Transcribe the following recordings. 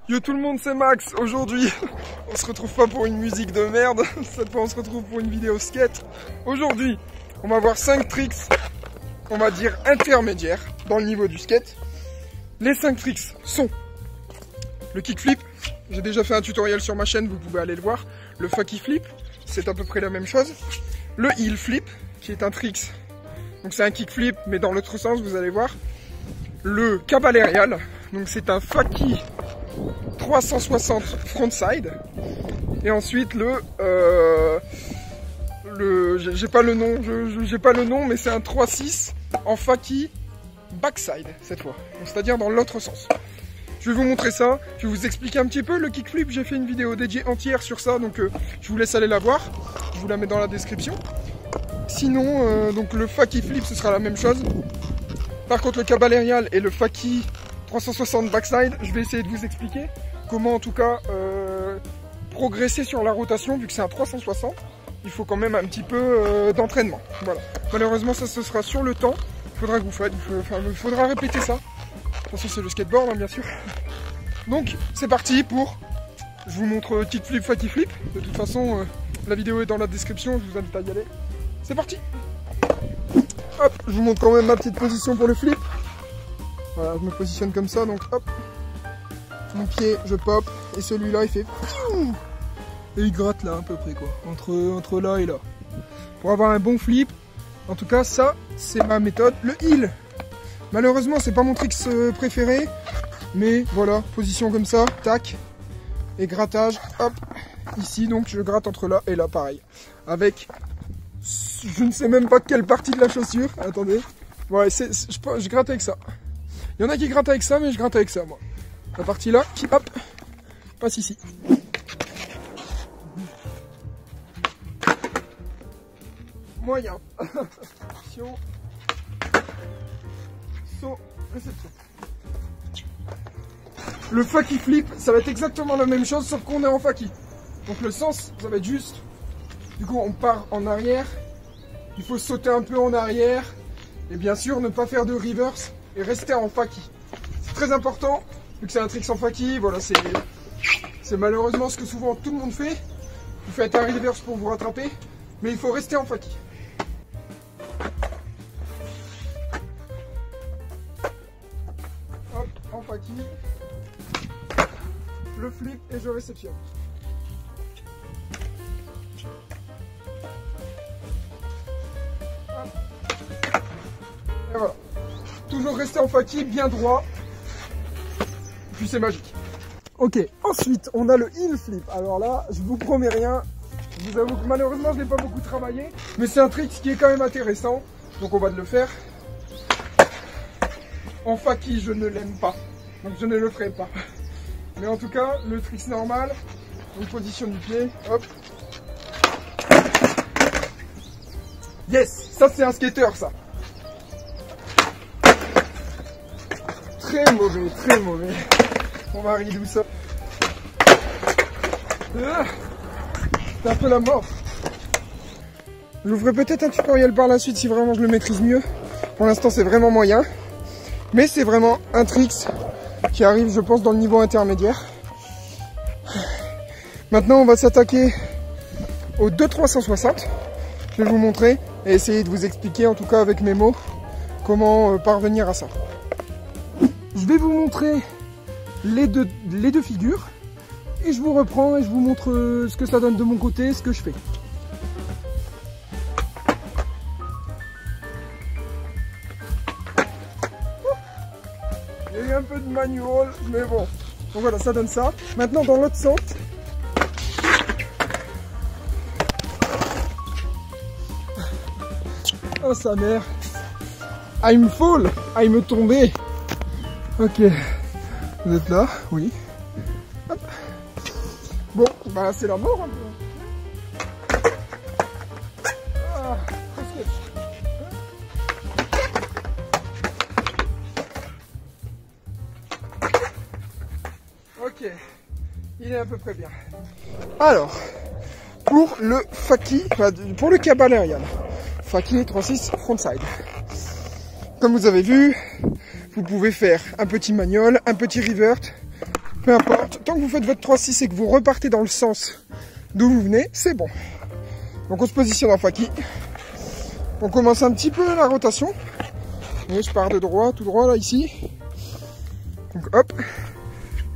Yo tout le monde, c'est Max. Aujourd'hui, on se retrouve pas pour une musique de merde. Cette fois, on se retrouve pour une vidéo skate. Aujourd'hui, on va voir 5 tricks, on va dire intermédiaires, dans le niveau du skate. Les 5 tricks sont le kickflip. J'ai déjà fait un tutoriel sur ma chaîne, vous pouvez aller le voir. Le fakie flip, c'est à peu près la même chose. Le heel flip, qui est un trick. Donc c'est un kickflip, mais dans l'autre sens, vous allez voir. Le cabalérial, donc c'est un fakie 360 frontside. Et ensuite j'ai pas le nom, j'ai pas le nom, mais c'est un 3-6 en fakie backside cette fois. C'est-à-dire dans l'autre sens. Je vais vous montrer ça, je vais vous expliquer un petit peu le kickflip. J'ai fait une vidéo dédiée entière sur ça, donc je vous laisse aller la voir. Je vous la mets dans la description. Sinon, donc le fakie flip, ce sera la même chose. Par contre, le cabalérial et le fakie 360 backside, je vais essayer de vous expliquer comment en tout cas progresser sur la rotation, vu que c'est un 360. Il faut quand même un petit peu d'entraînement. Voilà. Malheureusement, ça ce sera sur le temps. Il faudra que vous fassiez, il faudra répéter ça. De toute façon, c'est le skateboard, hein, bien sûr. Donc, c'est parti pour... Je vous montre kickflip, fakie flip. De toute façon, la vidéo est dans la description, je vous invite à y aller. C'est parti. Hop, je vous montre quand même ma petite position pour le flip. Voilà, je me positionne comme ça, donc hop. Mon pied, je pop, et celui-là, il fait... Et il gratte là, à peu près, quoi. Entre là et là. Pour avoir un bon flip, en tout cas, ça, c'est ma méthode. Le heel. Malheureusement, c'est pas mon trick préféré. Mais voilà, position comme ça, tac. Et grattage, hop. Ici, donc, je gratte entre là et là, pareil. Avec... Je ne sais même pas quelle partie de la chaussure. Attendez. Ouais, je gratte avec ça. Il y en a qui grattent avec ça, mais je gratte avec ça, moi. La partie là, qui, hop, passe ici. Moyen. Action. Saut. Réception. Le fakie flip, ça va être exactement la même chose, sauf qu'on est en fakie. Donc le sens, ça va être juste. Du coup, on part en arrière. Il faut sauter un peu en arrière. Et bien sûr, ne pas faire de reverse et rester en fakie. C'est très important, vu que c'est un trick sans fakie. Voilà, c'est malheureusement ce que souvent tout le monde fait. Vous faites un reverse pour vous rattraper, mais il faut rester en fakie. Hop, en fakie. Le flip et je réceptionne. Et voilà. Toujours rester en fakie, bien droit. Puis c'est magique. Ok, ensuite on a le heel flip. Alors là, je vous promets rien. Je vous avoue que malheureusement je n'ai pas beaucoup travaillé. Mais c'est un trick qui est quand même intéressant. Donc on va le faire. En fakie, je ne l'aime pas. Donc je ne le ferai pas. Mais en tout cas, le trick normal. On positionne du pied. Hop. Yes, ça c'est un skater ça. Très mauvais, très mauvais. On va arriver d'où ça. C'est un peu la mort. Je vous ferai peut-être un tutoriel par la suite si vraiment je le maîtrise mieux. Pour l'instant c'est vraiment moyen. Mais c'est vraiment un trick qui arrive je pense dans le niveau intermédiaire. Maintenant on va s'attaquer au 2-360. Je vais vous montrer et essayer de vous expliquer en tout cas avec mes mots comment parvenir à ça. Je vais vous montrer les deux figures et je vous reprends et je vous montre ce que ça donne de mon côté, ce que je fais. Il y a eu un peu de manual, mais bon. Donc voilà, ça donne ça. Maintenant dans l'autre sens. Oh sa mère. Ah il me fall. Ah il me tombait. Ok, vous êtes là, oui. Hop. Bon, bah c'est la mort un peu. Ah, ok, il est à peu près bien. Alors, pour le fakie, pour le cabalérial, fakie 3-6 frontside. Comme vous avez vu, vous pouvez faire un petit manual, un petit revert, peu importe. Tant que vous faites votre 3-6 et que vous repartez dans le sens d'où vous venez, c'est bon. Donc on se positionne en faki. On commence un petit peu la rotation. Et je pars de droit, tout droit là, ici. Donc hop.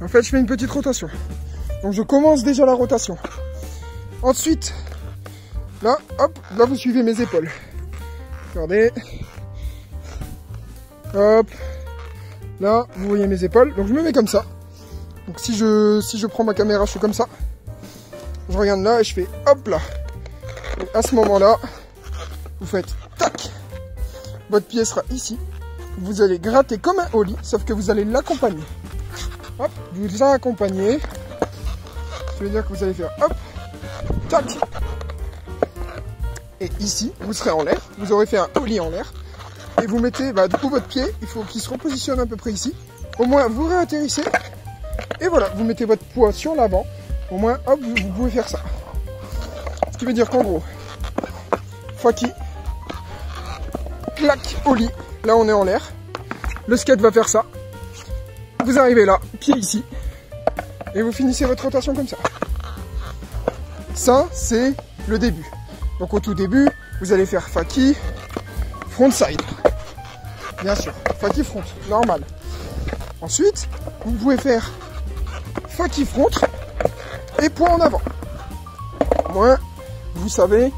En fait, je fais une petite rotation. Donc je commence déjà la rotation. Ensuite, là, hop, là vous suivez mes épaules. Regardez. Hop. Là, vous voyez mes épaules. Donc je me mets comme ça. Donc si je prends ma caméra, je fais comme ça. Je regarde là et je fais hop là. Et à ce moment-là, vous faites tac. Votre pied sera ici. Vous allez gratter comme un ollie, sauf que vous allez l'accompagner. Hop, vous accompagnez. Ça veut dire que vous allez faire hop, tac. Et ici, vous serez en l'air. Vous aurez fait un ollie en l'air. Et vous mettez, du coup, votre pied, il faut qu'il se repositionne à peu près ici. Au moins, vous réatterrissez. Et voilà, vous mettez votre poids sur l'avant. Au moins, hop, vous pouvez faire ça. Ce qui veut dire qu'en gros, faki, clac, ollie. Là, on est en l'air. Le skate va faire ça. Vous arrivez là, pied ici. Et vous finissez votre rotation comme ça. Ça, c'est le début. Donc, au tout début, vous allez faire faki, frontside. Bien sûr, faki front, normal. Ensuite, vous pouvez faire faki front et poids en avant. Au moins, vous savez,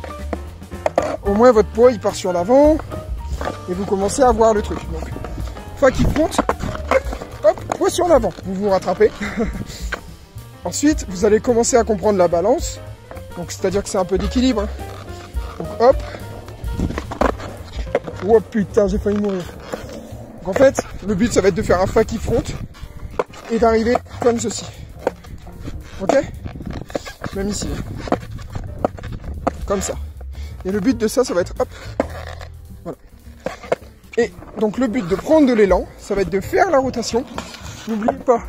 au moins votre poids il part sur l'avant et vous commencez à voir le truc. Donc, faki front, hop, poids sur l'avant, vous vous rattrapez. Ensuite, vous allez commencer à comprendre la balance. Donc, c'est-à-dire que c'est un peu d'équilibre. Donc, hop. Oh putain, j'ai failli mourir. Donc, en fait, le but, ça va être de faire un faki front et d'arriver comme ceci. Ok? Même ici. Comme ça. Et le but de ça, ça va être hop. Voilà. Et donc, le but de prendre de l'élan, ça va être de faire la rotation. N'oubliez pas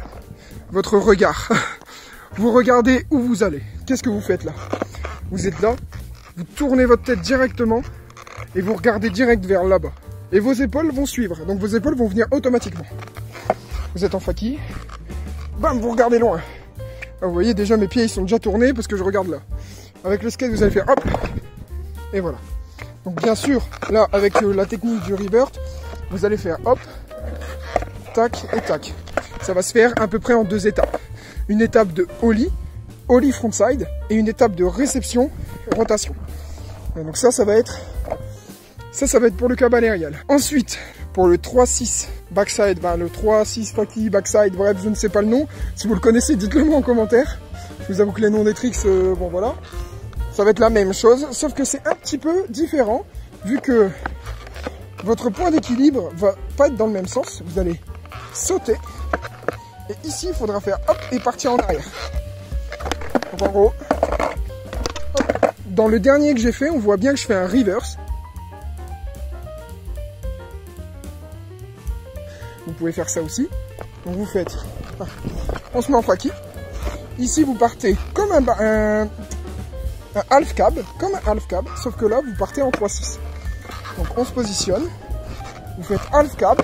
votre regard. Vous regardez où vous allez. Qu'est-ce que vous faites là? Vous êtes là, vous tournez votre tête directement et vous regardez direct vers là-bas. Et vos épaules vont suivre. Donc vos épaules vont venir automatiquement. Vous êtes en faki. Bam, vous regardez loin. Là, vous voyez déjà mes pieds ils sont déjà tournés parce que je regarde là. Avec le skate vous allez faire hop. Et voilà. Donc bien sûr, là avec la technique du revert, vous allez faire hop, tac et tac. Ça va se faire à peu près en 2 étapes. Une étape de ollie, ollie frontside, et une étape de réception, rotation. Et donc ça va être pour le câble aérial. Ensuite, pour le 3-6 backside, le 3-6 faki backside, bref, je ne sais pas le nom. Si vous le connaissez, dites-le moi en commentaire. Je vous avoue que les noms des tricks, bon voilà. Ça va être la même chose, sauf que c'est un petit peu différent, vu que votre point d'équilibre va pas être dans le même sens. Vous allez sauter. Et ici, il faudra faire hop et partir en arrière. Donc en gros, hop. Dans le dernier que j'ai fait, on voit bien que je fais un reverse. Vous pouvez faire ça aussi. Donc vous faites, on se met en faki. Ici, vous partez comme un half cab, sauf que là, vous partez en 3-6. Donc on se positionne. Vous faites half cab.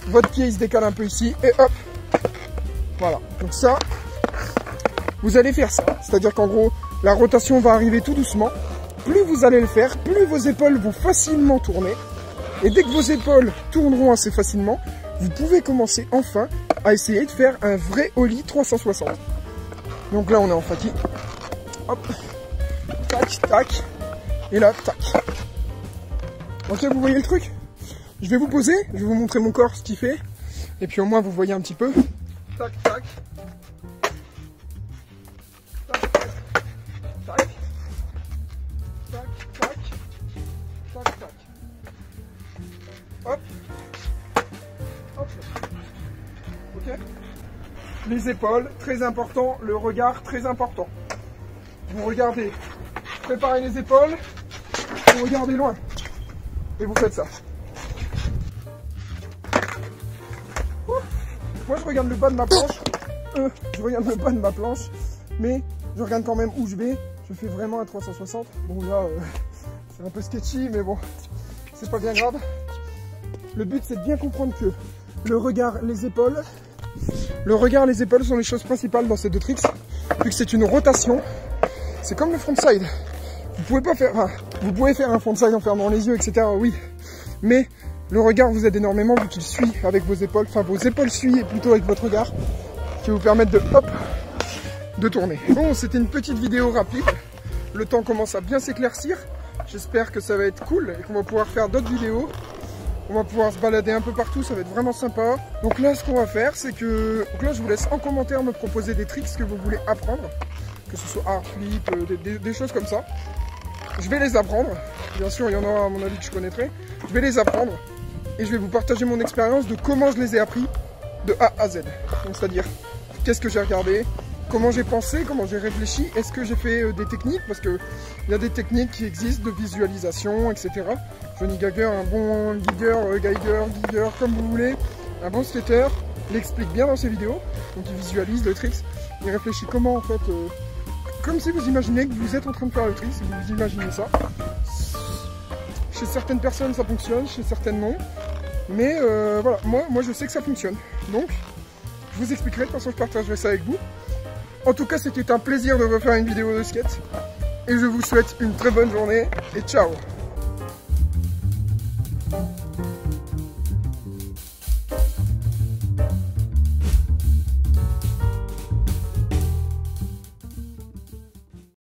Votre pied il se décale un peu ici et hop. Voilà, donc ça, vous allez faire ça. C'est-à-dire qu'en gros, la rotation va arriver tout doucement. Plus vous allez le faire, plus vos épaules vont facilement tourner. Et dès que vos épaules tourneront assez facilement, vous pouvez commencer enfin à essayer de faire un vrai ollie 360. Donc là, on est en faki. Hop, tac, tac. Et là, tac. Ok, vous voyez le truc? Je vais vous poser, je vais vous montrer mon corps, ce qu'il fait. Et puis au moins, vous voyez un petit peu. Tac, tac. Tac, tac. Tac. Tac, tac. Tac, tac. Hop. Hop. Ok. Les épaules, très important. Le regard, très important. Vous regardez. Préparez les épaules. Vous regardez loin. Et vous faites ça. Moi je regarde le bas de ma planche, mais je regarde quand même où je vais. Je fais vraiment un 360. Bon là, c'est un peu sketchy, mais bon, c'est pas bien grave. Le but c'est de bien comprendre que le regard, les épaules, Le regard, les épaules sont les choses principales dans ces deux tricks, vu que c'est une rotation. C'est comme le frontside. Vous pouvez pas faire, enfin, vous pouvez faire un frontside en fermant les yeux, etc. Oui, mais le regard vous aide énormément vu qu'il suit avec vos épaules. Enfin, vos épaules suivent plutôt avec votre regard, qui vous permettent de, hop, de tourner. Bon, c'était une petite vidéo rapide. Le temps commence à bien s'éclaircir. J'espère que ça va être cool et qu'on va pouvoir faire d'autres vidéos. On va pouvoir se balader un peu partout, ça va être vraiment sympa. Donc là, ce qu'on va faire, c'est que... Donc là, je vous laisse en commentaire me proposer des tricks que vous voulez apprendre. Que ce soit art flip, des choses comme ça. Je vais les apprendre. Bien sûr, il y en aura à mon avis que je connaîtrai. Je vais les apprendre. Et je vais vous partager mon expérience de comment je les ai appris de A à Z. Donc c'est-à-dire, qu'est-ce que j'ai regardé, comment j'ai pensé, comment j'ai réfléchi, est-ce que j'ai fait des techniques, parce qu'il y a des techniques qui existent de visualisation, etc. Johnny Geiger, un bon Geiger, comme vous voulez, un bon skater, l'explique bien dans ses vidéos, donc il visualise le trick, il réfléchit comment en fait, comme si vous imaginez que vous êtes en train de faire le trick, si vous imaginez ça. Chez certaines personnes ça fonctionne, chez certaines non, mais voilà, moi je sais que ça fonctionne, donc je vous expliquerai, de toute façon je partagerai ça avec vous. En tout cas, c'était un plaisir de refaire une vidéo de skate. Et je vous souhaite une très bonne journée et ciao!